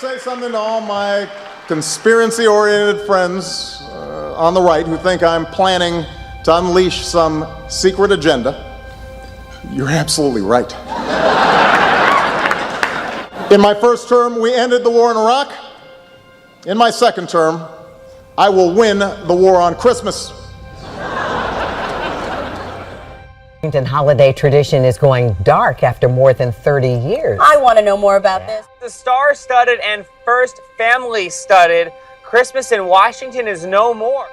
say something to all my conspiracy-oriented friends on the right who think I'm planning to unleash some secret agenda. You're absolutely right. In my first term, we ended the war in Iraq. In my second term, I will win the war on Christmas. Washington holiday tradition is going dark after more than 30 years. I want to know more about this. The star-studded and first family-studded Christmas in Washington is no more.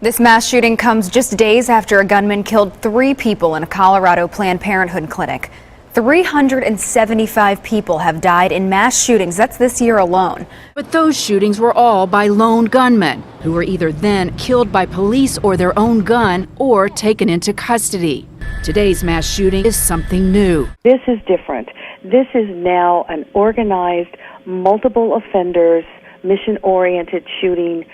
This mass shooting comes just days after a gunman killed 3 people in a Colorado Planned Parenthood clinic. 375 people have died in mass shootings. That's this year alone. But those shootings were all by lone gunmen who were either then killed by police or their own gun or taken into custody. Today's mass shooting is something new. This is different. This is now an organized, multiple offenders, mission-oriented shooting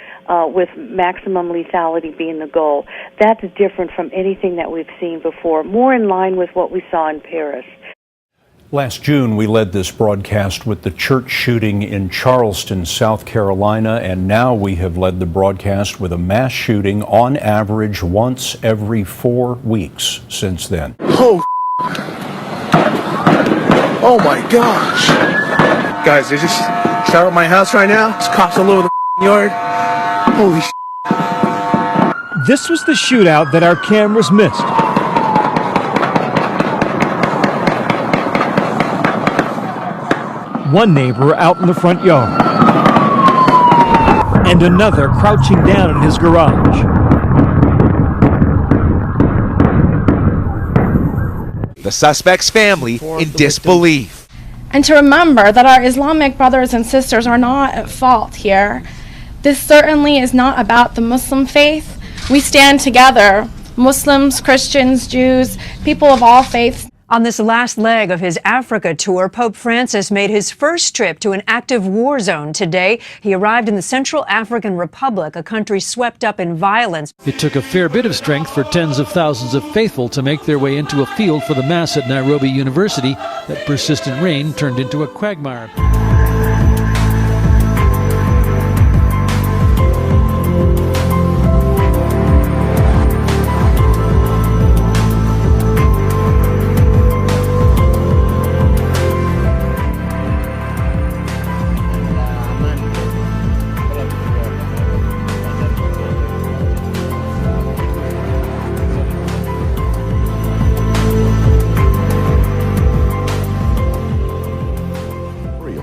with maximum lethality being the goal. That's different from anything that we've seen before, more in line with what we saw in Paris. Last June, we led this broadcast with the church shooting in Charleston, South Carolina, and now we have led the broadcast with a mass shooting on average once every 4 weeks since then. Oh my gosh. Guys, they just shot at my house right now. There's cops all over the yard. Holy shit. This was the shootout that our cameras missed. One neighbor out in the front yard, and another crouching down in his garage. The suspect's family in disbelief. And to remember that our Islamic brothers and sisters are not at fault here. This certainly is not about the Muslim faith. We stand together, Muslims, Christians, Jews, people of all faiths. On this last leg of his Africa tour, Pope Francis made his first trip to an active war zone today. He arrived in the Central African Republic, a country swept up in violence. It took a fair bit of strength for tens of thousands of faithful to make their way into a field for the Mass at Nairobi University. That persistent rain turned into a quagmire.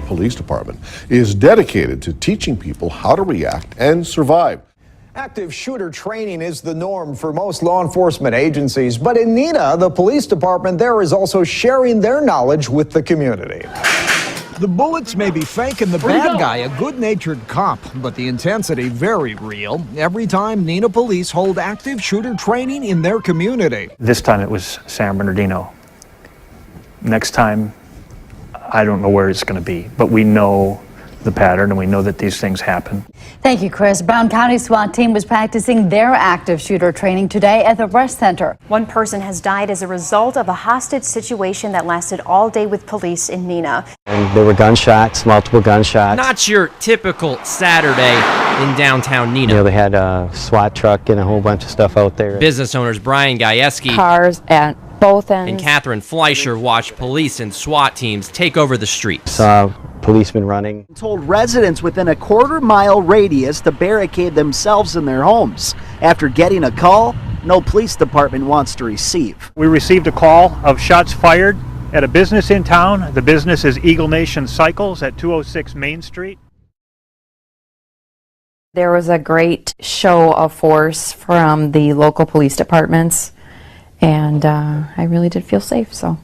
Police department is dedicated to teaching people how to react and survive. Active shooter training is the norm for most law enforcement agencies, but in Neenah, the police department there is also sharing their knowledge with the community. The bullets may be fake and the bad guy a good-natured cop, but the intensity very real every time Neenah police hold active shooter training in their community. This time it was San Bernardino. Next time, I don't know where it's going to be, but we know the pattern and we know that these things happen. Thank you, Chris. Brown County SWAT team was practicing their active shooter training today at the Rest Center. One person has died as a result of a hostage situation that lasted all day with police in Neenah. And there were gunshots, multiple gunshots. Not your typical Saturday in downtown Neenah. You know, they had a SWAT truck and a whole bunch of stuff out there. Business owners Brian Gajewski, cars at both ends, and Catherine Fleischer watched police and SWAT teams take over the streets. Saw policemen running. Told residents within a quarter-mile radius to barricade themselves in their homes. After getting a call, no police department wants to receive. We received a call of shots fired at a business in town. The business is Eagle Nation Cycles at 206 Main Street. There was a great show of force from the local police departments, and I really did feel safe. So.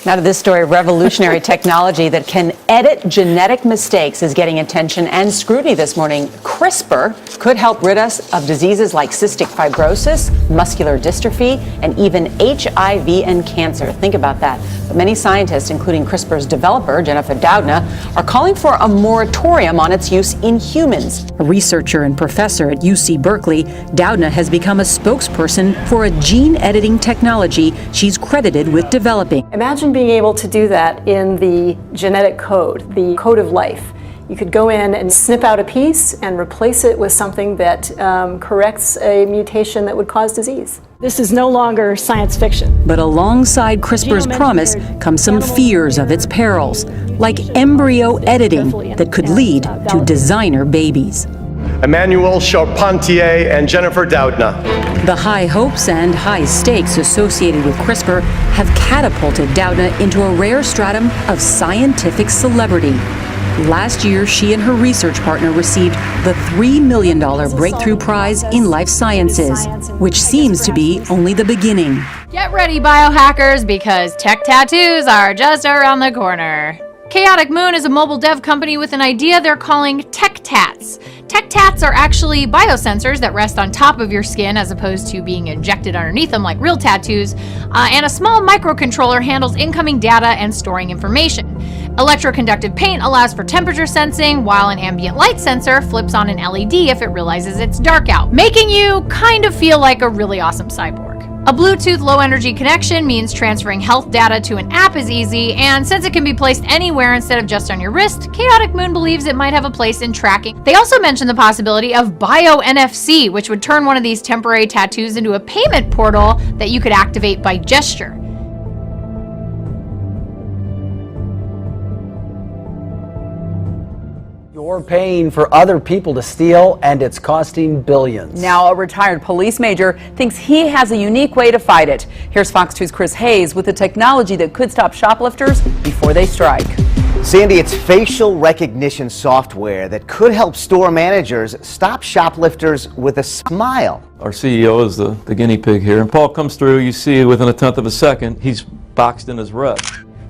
Now to this story, revolutionary technology that can edit genetic mistakes is getting attention and scrutiny this morning. CRISPR could help rid us of diseases like cystic fibrosis, muscular dystrophy, and even HIV and cancer. Think about that. But many scientists, including CRISPR's developer, Jennifer Doudna, are calling for a moratorium on its use in humans. A researcher and professor at UC Berkeley, Doudna has become a spokesperson for a gene editing technology she's credited with developing. Imagine being able to do that in the genetic code, the code of life. You could go in and snip out a piece and replace it with something that corrects a mutation that would cause disease. This is no longer science fiction. But alongside CRISPR's promise come some fears of its perils, like embryo editing that could lead to designer babies. Emmanuel Charpentier and Jennifer Doudna. The high hopes and high stakes associated with CRISPR have catapulted Doudna into a rare stratum of scientific celebrity. Last year, she and her research partner received the $3 million Breakthrough Prize in Life Sciences, which seems to be only the beginning. Get ready, biohackers, because tech tattoos are just around the corner. Chaotic Moon is a mobile dev company with an idea they're calling Tech Tats. Tech Tats are actually biosensors that rest on top of your skin as opposed to being injected underneath them like real tattoos, and a small microcontroller handles incoming data and storing information. Electroconductive paint allows for temperature sensing, while an ambient light sensor flips on an LED if it realizes it's dark out, making you kind of feel like a really awesome cyborg. A Bluetooth low-energy connection means transferring health data to an app is easy, and since it can be placed anywhere instead of just on your wrist, Chaotic Moon believes it might have a place in tracking. They also mentioned the possibility of Bio-NFC, which would turn one of these temporary tattoos into a payment portal that you could activate by gesture. You're paying for other people to steal, and it's costing billions. Now, a retired police major thinks he has a unique way to fight it. Here's Fox 2's Chris Hayes with the technology that could stop shoplifters before they strike. Sandy, it's facial recognition software that could help store managers stop shoplifters with a smile. Our CEO is the guinea pig here, and Paul comes through, you see within a tenth of a second, he's boxed in his rep.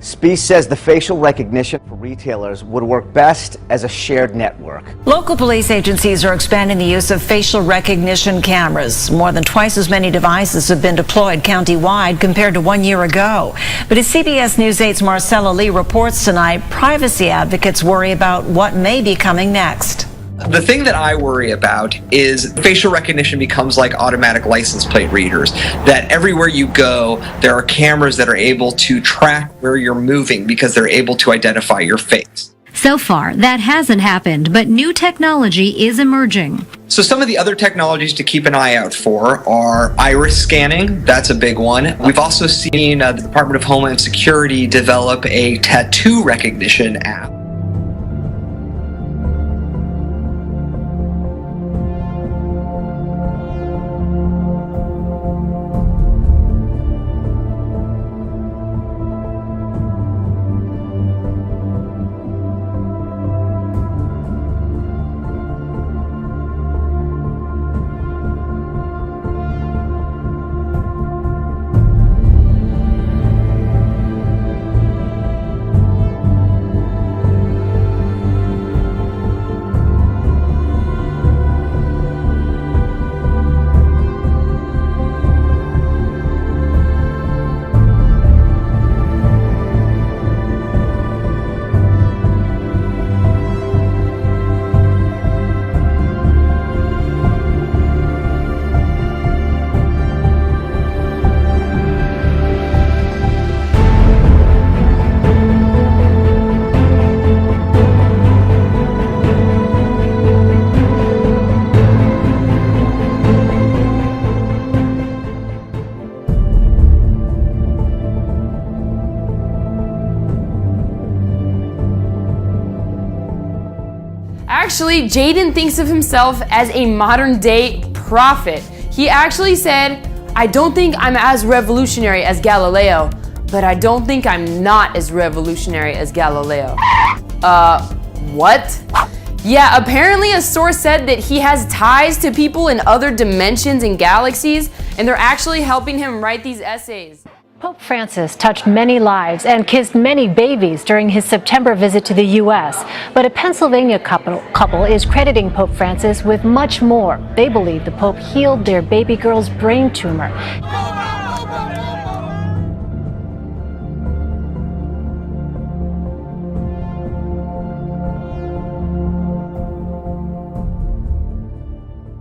Spies says the facial recognition for retailers would work best as a shared network. Local police agencies are expanding the use of facial recognition cameras. More than twice as many devices have been deployed countywide compared to 1 year ago. But as CBS News 8's Marcella Lee reports tonight, privacy advocates worry about what may be coming next. The thing that I worry about is facial recognition becomes like automatic license plate readers, that everywhere you go, there are cameras that are able to track where you're moving because they're able to identify your face. So far, that hasn't happened, but new technology is emerging. So some of the other technologies to keep an eye out for are iris scanning. That's a big one. We've also seen the Department of Homeland Security develop a tattoo recognition app. Actually, Jaden thinks of himself as a modern day prophet. He actually said, I don't think I'm as revolutionary as Galileo, but I don't think I'm not as revolutionary as Galileo. What? Yeah, apparently a source said that he has ties to people in other dimensions and galaxies, and they're actually helping him write these essays. Pope Francis touched many lives and kissed many babies during his September visit to the U.S. But a Pennsylvania couple is crediting Pope Francis with much more. They believe the Pope healed their baby girl's brain tumor.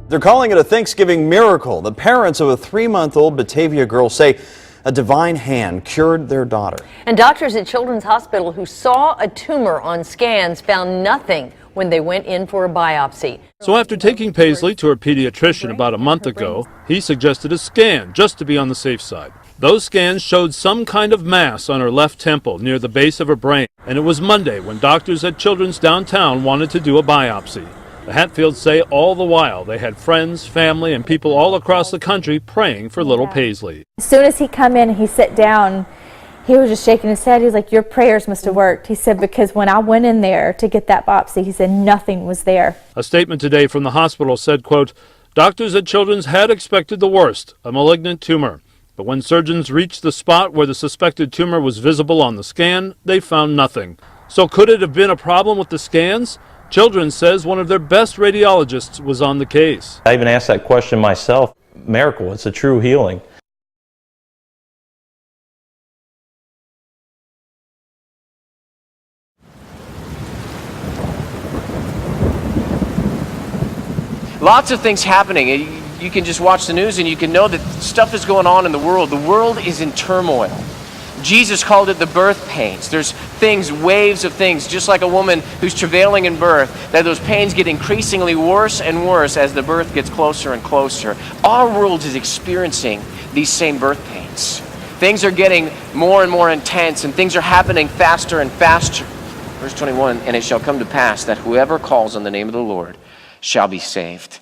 They're calling it a Thanksgiving miracle. The parents of a 3-month-old Batavia girl say a divine hand cured their daughter. And doctors at Children's Hospital who saw a tumor on scans found nothing when they went in for a biopsy. So after taking Paisley to her pediatrician about a month ago, he suggested a scan just to be on the safe side. Those scans showed some kind of mass on her left temple near the base of her brain. And it was Monday when doctors at Children's downtown wanted to do a biopsy. The Hatfields say all the while they had friends, family, and people all across the country praying for little Paisley. As soon as he come in and he sat down, he was just shaking his head. He was like, your prayers must have worked. He said, because when I went in there to get that biopsy, he said nothing was there. A statement today from the hospital said, quote, doctors at Children's had expected the worst, a malignant tumor. But when surgeons reached the spot where the suspected tumor was visible on the scan, they found nothing. So could it have been a problem with the scans? Children's says one of their best radiologists was on the case. I even asked that question myself. Miracle, it's a true healing. Lots of things happening. You can just watch the news and you can know that stuff is going on in the world. The world is in turmoil. Jesus called it the birth pains. There's things, waves of things, just like a woman who's travailing in birth, that those pains get increasingly worse and worse as the birth gets closer and closer. Our world is experiencing these same birth pains. Things are getting more and more intense, and things are happening faster and faster. Verse 21, and it shall come to pass that whoever calls on the name of the Lord shall be saved.